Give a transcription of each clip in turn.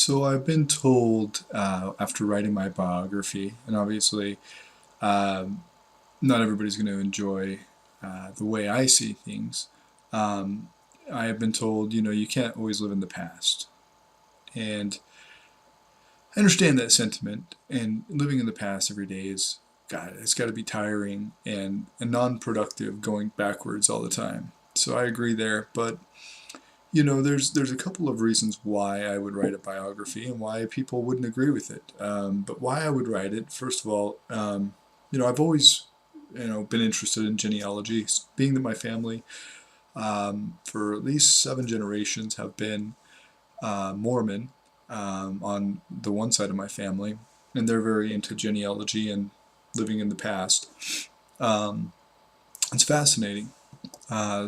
So I've been told after writing my biography, and obviously um, not everybody's going to enjoy the way I see things. Um, I have been told, you can't always live in the past. And I understand that sentiment, and living in the past every day is, God, it's got to be tiring and non-productive going backwards all the time. So I agree there, but there's a couple of reasons why I would write a biography and why people wouldn't agree with it. But why I would write it, first of all, I've always, been interested in genealogy, being that my family, for at least 7 generations, have been Mormon on the one side of my family, and they're very into genealogy and living in the past. Um, it's fascinating.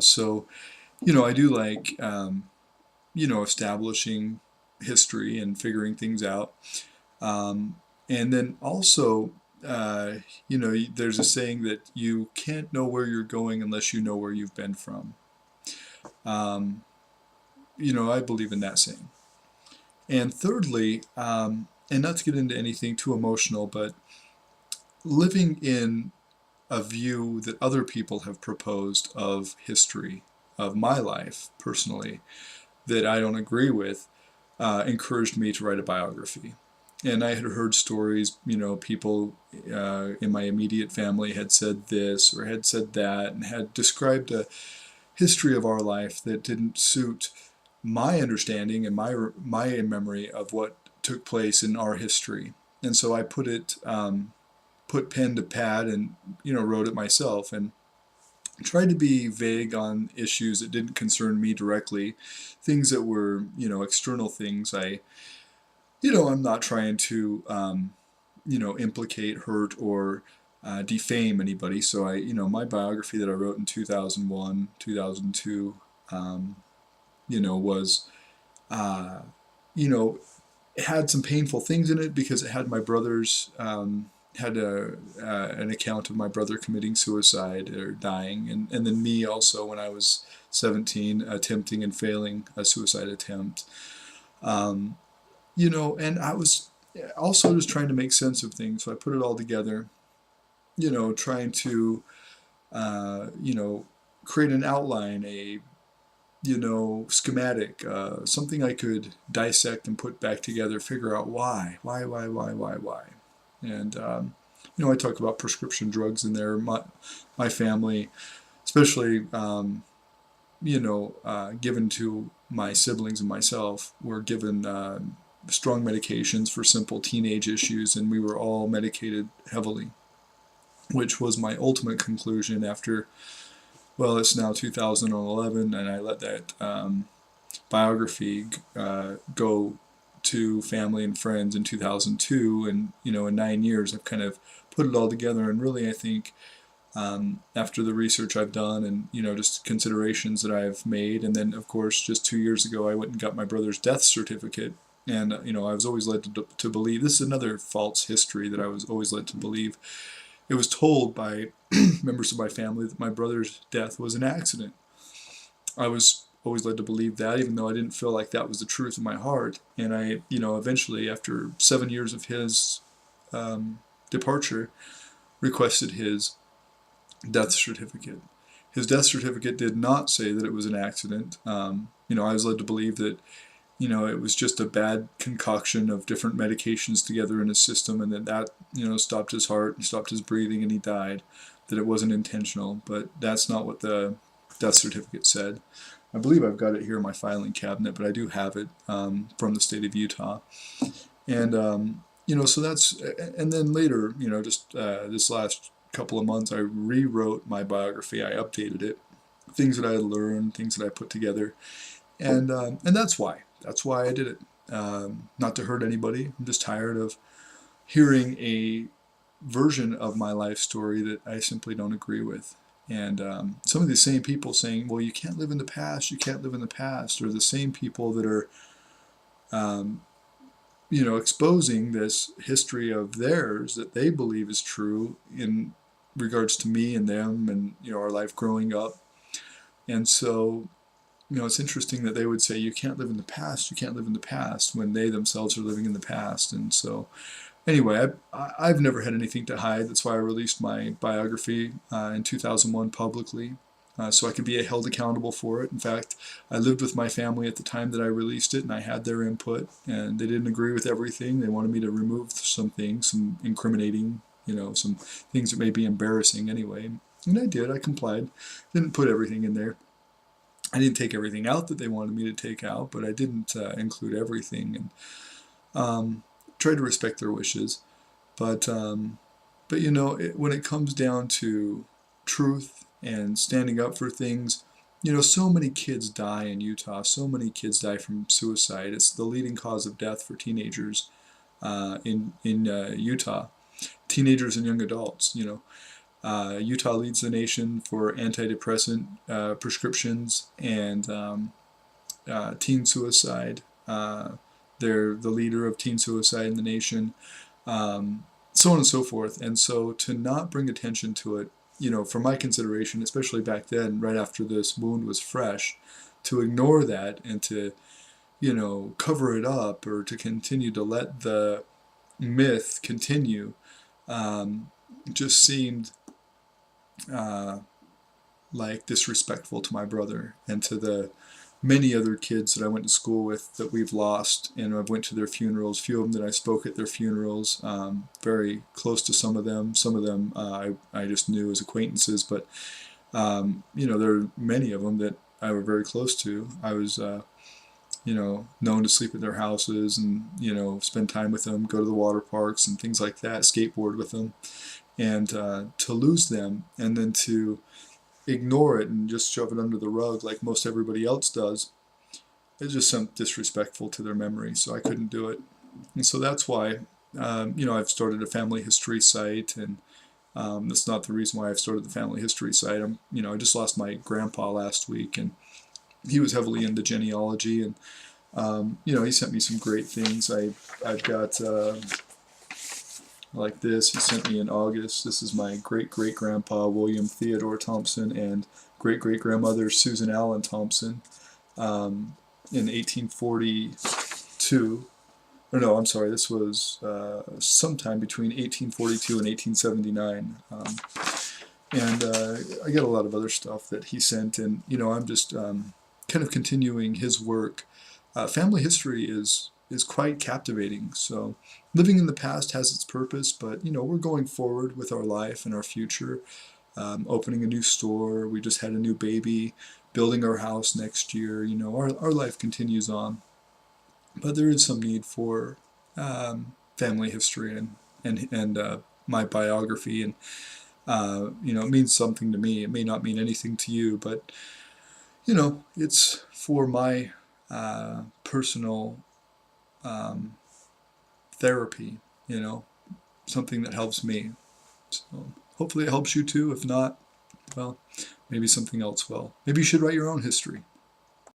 So, I do like. Establishing history and figuring things out. Um, and then also, there's a saying that you can't know where you're going unless you know where you've been from. Um, I believe in that saying. And thirdly, and not to get into anything too emotional, but living in a view that other people have proposed of history, of my life personally, that I don't agree with, encouraged me to write a biography. And I had heard stories, people in my immediate family had said this or had said that and had described a history of our life that didn't suit my understanding and my memory of what took place in our history. And so I put pen to pad and wrote it myself and tried to be vague on issues that didn't concern me directly, things that were external things. I'm not trying to implicate, hurt, or defame anybody. So my biography that I wrote in 2001, 2002, was uh, you know it had some painful things in it because it had my brother's had an account of my brother committing suicide or dying, and then me also when I was 17 attempting and failing a suicide attempt. Um, and I was also just trying to make sense of things, so I put it all together. Trying to uh, you know create an outline, a schematic, something I could dissect and put back together, figure out why. And, I talk about prescription drugs in there. My family, especially, given to my siblings and myself, were given strong medications for simple teenage issues, and we were all medicated heavily, which was my ultimate conclusion after, well, it's now 2011, and I let that biography go to family and friends in 2002, and in 9 years I've kind of put it all together. And really, I think after the research I've done and just considerations that I've made, and then of course just 2 years ago I went and got my brother's death certificate. And I was always led to believe, this is another false history that I was always led to believe. It was told by members of my family that my brother's death was an accident. I was always led to believe that, even though I didn't feel like that was the truth in my heart. And I, eventually, after 7 years of his um, departure, requested his death certificate. His death certificate did not say that it was an accident. I was led to believe that, it was just a bad concoction of different medications together in his system, and that stopped his heart and stopped his breathing, and he died. That it wasn't intentional, but that's not what the death certificate said. I believe I've got it here in my filing cabinet, but I do have it from the state of Utah. And, so that's, and then later, just this last couple of months, I rewrote my biography. I updated it, things that I had learned, things that I put together. And that's why. That's why I did it. Not to hurt anybody. I'm just tired of hearing a version of my life story that I simply don't agree with. And some of the same people saying, well, you can't live in the past, you can't live in the past, are the same people that are, um, exposing this history of theirs that they believe is true in regards to me and them and, our life growing up. And so, it's interesting that they would say you can't live in the past, you can't live in the past, when they themselves are living in the past. And so, anyway, I've never had anything to hide. That's why I released my biography in 2001 publicly, so I could be held accountable for it. In fact, I lived with my family at the time that I released it, and I had their input, and they didn't agree with everything. They wanted me to remove some things, some incriminating, some things that may be embarrassing anyway. And I did. I complied. Didn't put everything in there. I didn't take everything out that they wanted me to take out, but I didn't include everything, and tried to respect their wishes. But when it comes down to truth and standing up for things, so many kids die in Utah. So many kids die from suicide. It's the leading cause of death for teenagers in Utah. Teenagers and young adults. Utah leads the nation for antidepressant prescriptions and teen suicide. They're the leader of teen suicide in the nation, so on and so forth. And so to not bring attention to it, for my consideration, especially back then, right after this wound was fresh, to ignore that and to, cover it up, or to continue to let the myth continue, just seemed like disrespectful to my brother and to the many other kids that I went to school with that we've lost, and I've went to their funerals. Few of them that I spoke at their funerals, very close to some of them. Some of them I just knew as acquaintances, but there are many of them that I were very close to. I was known to sleep at their houses and spend time with them, go to the water parks and things like that, skateboard with them, and to lose them and then to ignore it and just shove it under the rug like most everybody else does, it's just some disrespectful to their memory. So I couldn't do it, and so that's why I've started a family history site, and that's not the reason why I've started the family history site. I just lost my grandpa last week, and he was heavily into genealogy, and he sent me some great things. I've got like this. He sent me in August. This is my great-great-grandpa, William Theodore Thompson, and great-great-grandmother, Susan Allen Thompson, in 1842. Or no, I'm sorry, this was sometime between 1842 and 1879. And I got a lot of other stuff that he sent, and, I'm just kind of continuing his work. Family history is quite captivating. So living in the past has its purpose, but we're going forward with our life and our future, opening a new store. We just had a new baby, building our house next year. Our life continues on, but there is some need for family history and my biography, and it means something to me. It may not mean anything to you, but it's for my personal therapy, something that helps me. So hopefully it helps you too. If not, well, maybe something else will. Maybe you should write your own history.